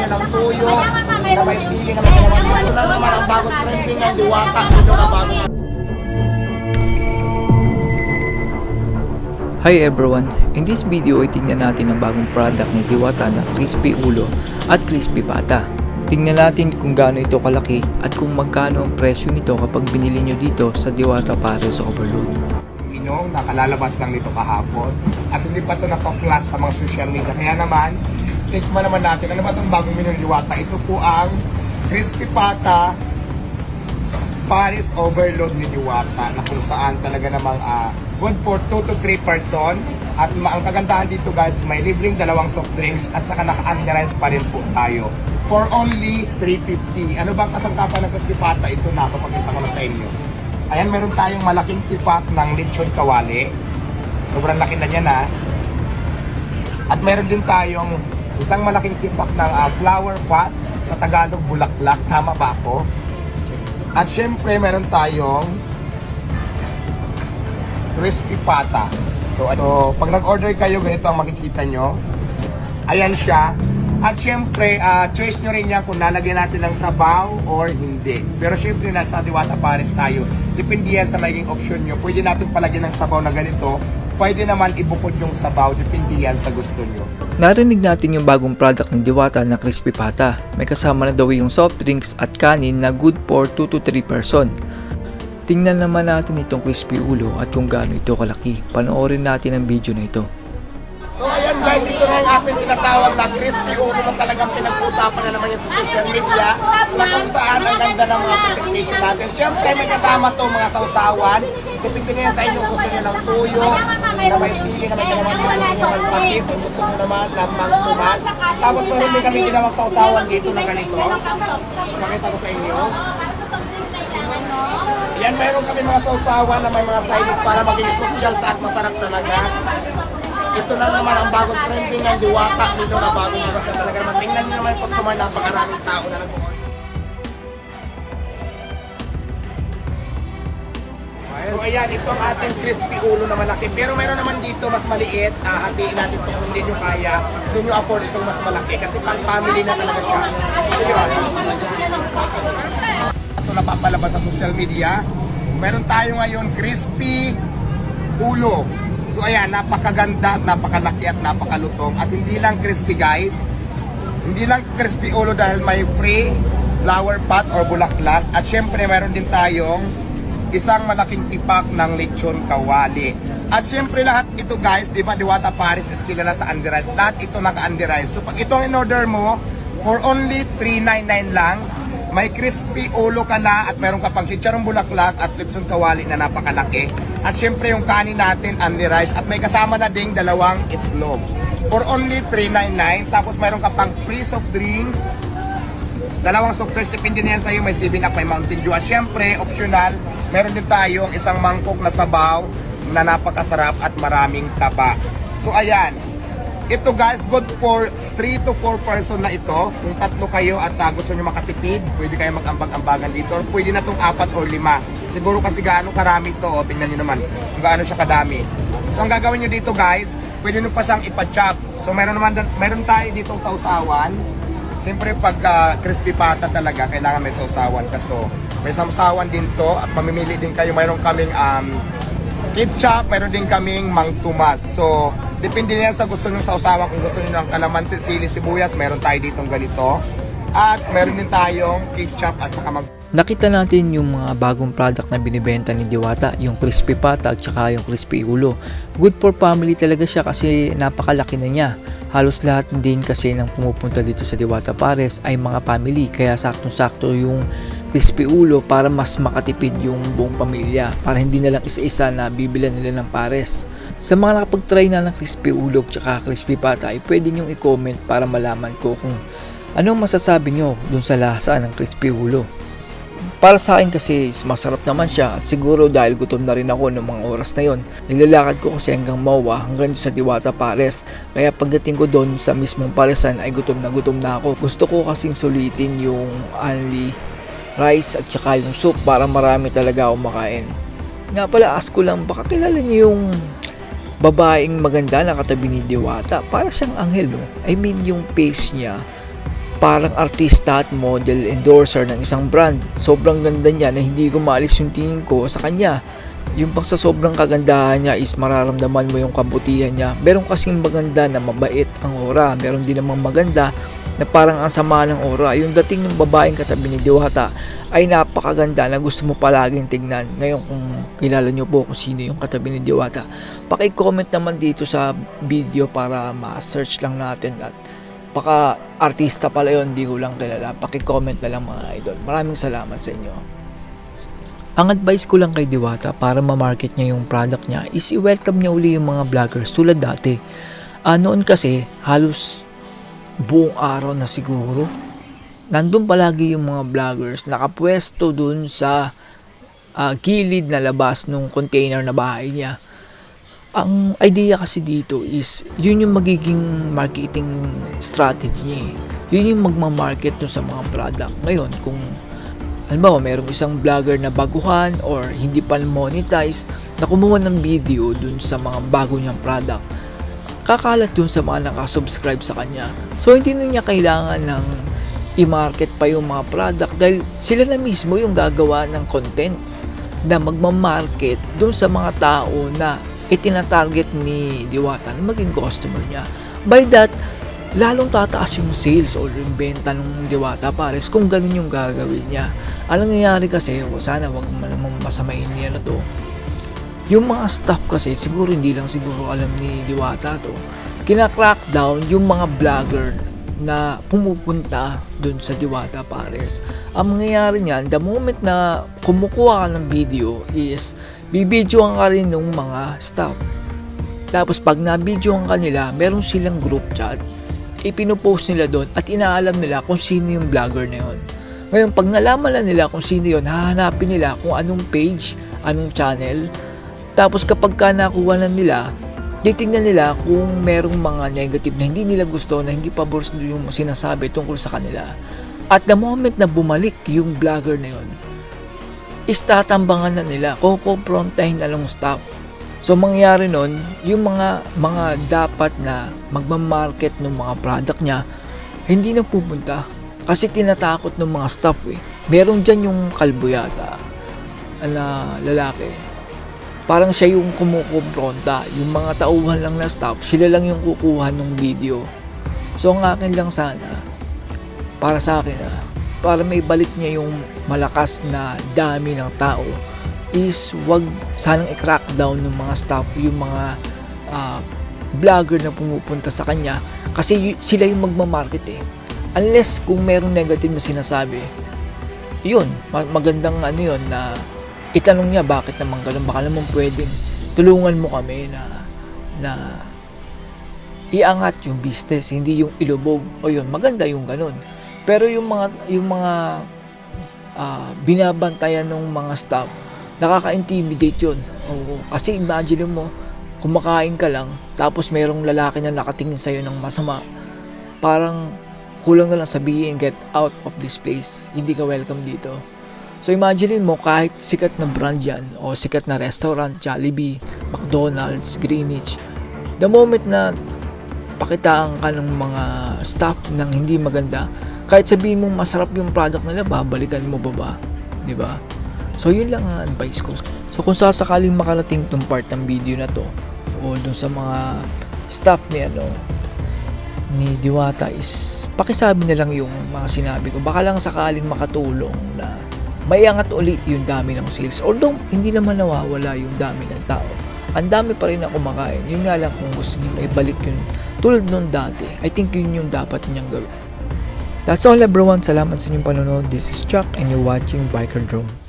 niyo ng tuyo, na may sili na may kalamansi. Ito na naman ang bagong trending ng Diwata. Ito na bagong. Hi everyone! In this video ay tingnan natin ang bagong product ni Diwata na Crispy Ulo at Crispy Pata. Tingnan natin kung gaano ito kalaki at kung magkano ang presyo nito kapag binili nyo dito sa Diwata Pares Overload. Minong, nakalalabas lang nito kahapon at hindi pa ito naka-flash sa mga social media. Kaya naman, tikman naman natin ano ba itong bagong menu ng Diwata. Ito po ang Crispy Pata Pares Overload ni Diwata na kung saan talaga namang good for 2 to 3 person. At ang kagandahan dito guys, may libreng dalawang soft drinks at saka naka-underize pa rin po tayo. For only 350. Ano bang kasangkapan ng Crispy Pata? Ito na, papakita ko na sa inyo. Ayan, meron tayong malaking tipak ng lechon kawali. Sobrang laki na niya na. At meron din tayong isang malaking tipak ng flower pot. Sa Tagalog, bulaklak. Tama ba ako? At syempre, meron tayong Crispy Pata. So pag nag-order kayo, ganito ang makikita nyo. Ayan siya. At syempre, choice nyo rin yan kung lalagyan natin ng sabaw or hindi. Pero syempre, nasa Diwata Pares tayo. Depende yan sa magiging option nyo. Pwede natin palagyan ng sabaw na ganito. Pwede naman ibukod yung sabaw. Depende yan sa gusto nyo. Narinig natin yung bagong product ng Diwata na Crispy Pata. May kasama na daw yung soft drinks at kanin na good for 2 to 3 person. Tingnan naman natin itong Crispy Ulo at kung gaano ito kalaki. Panoorin natin ang video na ito. So ayan guys, ito na yung ating tinatawag na Crispy Ulo na talagang pinag-usapan na naman yan sa social media na kung saan ang ganda ng mga presentation natin. Siyempre may kasama to mga sausawan. Depende na yan sa inyo kung gusto nyo ng tuyo, na may sili, na may kalamansi, gusto nyo ng patis, kung gusto nyo naman ng mangtumas. Tapos meron din kami ginawang sausawan dito na ganito. Makita ko sa inyo. Yan, meron kami mga sausawan na may mga sides para maging social sa at masarap talaga. Ito na naman ang bagong trending ng Diwata. Nito na bagong bukas na talaga naman. Tingnan nyo naman yung customer, napakaraming tao na nag-order. So ayan, ito ang ating Crispy Ulo na malaki. Pero meron naman dito mas maliit. Hatiin natin ito kung hindi nyo kaya. Hindi nyo afford itong mas malaki. Kasi pang family na talaga siya. Ito napapalabas sa social media. Meron tayo ngayon Crispy Ulo. So ayan, napakaganda, napakalaki at napakalutong. At hindi lang crispy guys. Hindi lang crispy ulo dahil may free flower pot or bulaklak. At syempre meron din tayong isang malaking tipak ng lechon kawali. At syempre lahat ito guys, di ba Diwata Pares is kilala sa underize. Lahat ito naka-underize. So pag itong in-order mo, for only $399 lang, may crispy ulo ka na at meron ka pang chicharong bulaklak at lechon kawali na napakalaki. At syempre yung kanin natin, only rice. At may kasama na ding dalawang itlog. For only $399. Tapos meron ka pang free soft drinks. Dalawang soft drinks, depende na yan sa'yo. May 7-Up, may Mountain Dew. At syempre, optional, meron din tayong isang mangkok na sabaw na napakasarap at maraming taba. So ayan. Ito guys, good for 3 to 4 person na ito. Kung tatlo kayo at gusto nyo makatipid, pwede kayo mag-ambag-ambagan dito. Or pwede na itong 4 or 5. Siguro kasi gaano karami ito. O, tingnan nyo naman kung gaano siya kadami. So ang gagawin nyo dito guys, pwede nyo pa siyang ipa-chop. So meron tayo ditong sausawan. Siyempre pag crispy pata talaga, kailangan may sausawan ka. So may sausawan din to at mamimili din kayo. Mayroon kaming ketchup, mayroon din kaming mangtumas. So depende na yan sa gusto nyo sa usawan. Kung gusto nyo ng kalamansi, sili, sibuyas, meron tayo ditong ganito. At meron din tayong ketchup at saka Nakita natin yung mga bagong product na binibenta ni Diwata, yung Crispy Pata at saka yung Crispy Ulo. Good for family talaga siya kasi napakalaki na niya. Halos lahat din kasi nang pumupunta dito sa Diwata Pares ay mga family. Kaya saktong-sakto yung Crispy Ulo para mas makatipid yung buong pamilya. Para hindi na lang isa-isa na bibilan nila ng pares. Sa mga nakapag-try na ng Crispy Ulo at saka Crispy Pata ay pwede nyong i-comment para malaman ko kung anong masasabi nyo dun sa lasa ng Crispy Ulo. Para sa akin kasi masarap naman siya at siguro dahil gutom na rin ako noong mga oras na yon. Nilalakad ko kasi hanggang Mawa hanggang sa Diwata Pares. Kaya pagdating ko doon sa mismong paresan ay gutom na ako. Gusto ko kasing sulitin yung only rice at saka yung soup para marami talaga ako makain. Nga pala, ask ko lang, baka kilala niyo yung babaeng maganda na katabi ni Diwata? Para siyang anghel, no? I mean yung face niya parang artista at model endorser ng isang brand. Sobrang ganda niya na hindi ko maalis yung tingin ko sa kanya. Yung pang sa sobrang kagandahan niya is mararamdaman mo yung kabutihan niya. Meron kasing maganda na mabait ang aura. Meron din namang maganda na parang ang sama ng aura. Yung dating ng babaeng katabi ni Diwata ay napakaganda na gusto mo palaging tignan. Ngayon kung kilala nyo po kung sino yung katabi ni Diwata, paki-comment naman dito sa video para ma-search lang natin at baka artista pala yun, hindi ko lang kilala. Paki-comment na lang mga idol. Maraming salamat sa inyo. Ang advice ko lang kay Diwata para ma-market niya yung product niya is i-welcome niya uli yung mga vloggers tulad dati. Noon kasi halos buong araw na siguro nandun palagi yung mga vloggers nakapwesto dun sa gilid na labas ng container na bahay niya. Ang idea kasi dito is yun yung magiging marketing strategy niya. Yun yung magmamarket dun sa mga product. Ngayon kung halimbawa mayroong isang vlogger na baguhan or hindi pa monetize na kumuha ng video dun sa mga bago niyang product, kakalat dun sa mga nakasubscribe sa kanya. So hindi na niya kailangan ng i-market pa yung mga product dahil sila na mismo yung gagawa ng content na magmamarket dun sa mga tao na itinatarget ni Diwata na maging customer niya. By that, lalong tataas yung sales o yung benta ng Diwata pares kung ganun yung gagawin niya. Ang nangyayari kasi, sana wag naman masamain niya na to. Yung mga staff kasi, siguro hindi lang siguro alam ni Diwata to. Kina-crackdown yung mga vlogger na pumupunta dun sa Diwata pares. Ang mangyayari niyan, the moment na kumukuha ka ng video is bibidyoan ka rin ng mga staff. Tapos pag nabidyoan ka nila, meron silang group chat. Ipinopost nila doon at inaalam nila kung sino yung vlogger na yun. Ngayon, pag nalaman na nila kung sino yun, hahanapin nila kung anong page, anong channel. Tapos kapag ka nakuha na nila, titingnan nila kung merong mga negative na hindi nila gusto, na hindi pabor yung sinasabi tungkol sa kanila. At the moment na bumalik yung vlogger na yun, is tatambangan na nila, kukomprontahin na lang staff. So mangyari nun, yung mga dapat na magmamarket ng mga product niya, hindi na pupunta. Kasi tinatakot ng mga staff eh. Meron dyan yung kalbo yata, na lalaki. Parang siya yung kumukompronta. Yung mga tauhan lang na staff, sila lang yung kukuha ng video. So ang akin lang sana, para sa akin para may balik niya yung malakas na dami ng tao, is wag sanang i-crackdown ng mga staff yung mga vlogger na pumupunta sa kanya kasi sila yung magmamarket eh. Unless kung merong negative na sinasabi, yun, magandang yun na itanong niya bakit naman ganun, baka naman pwedeng tulungan mo kami na iangat yung business, hindi yung ilubog o yun, maganda yung ganun. Pero yung mga binabantayan ng mga staff, nakaka-intimidate yun. Oo, kasi imagine mo, kumakain ka lang, tapos mayroong lalaki na nakatingin sa'yo ng masama, parang kulang na lang sabihin, get out of this place, hindi ka welcome dito. So imagine mo, kahit sikat na brand yan, o sikat na restaurant, Jollibee, McDonald's, Greenwich, the moment na pakitaan ka ng mga staff ng hindi maganda, kahit sabihin mong masarap yung product nila, babalikan mo ba? Di ba? So yun lang ang advice ko. So kung sasakaling makarating tong part ng video na to, o dun sa mga staff ni Diwata, is pakisabi na lang yung mga sinabi ko. Baka lang sakaling makatulong na maiangat uli yung dami ng sales. Although hindi naman nawawala yung dami ng tao, ang dami pa rin na kumakain. Yun nga lang kung gusto niyo maibalik yun tulad nung dati, I think yun yung dapat niyang gawin. That's all everyone. Salamat sa inyong panonood. This is Chuck and you're watching Biker Drone.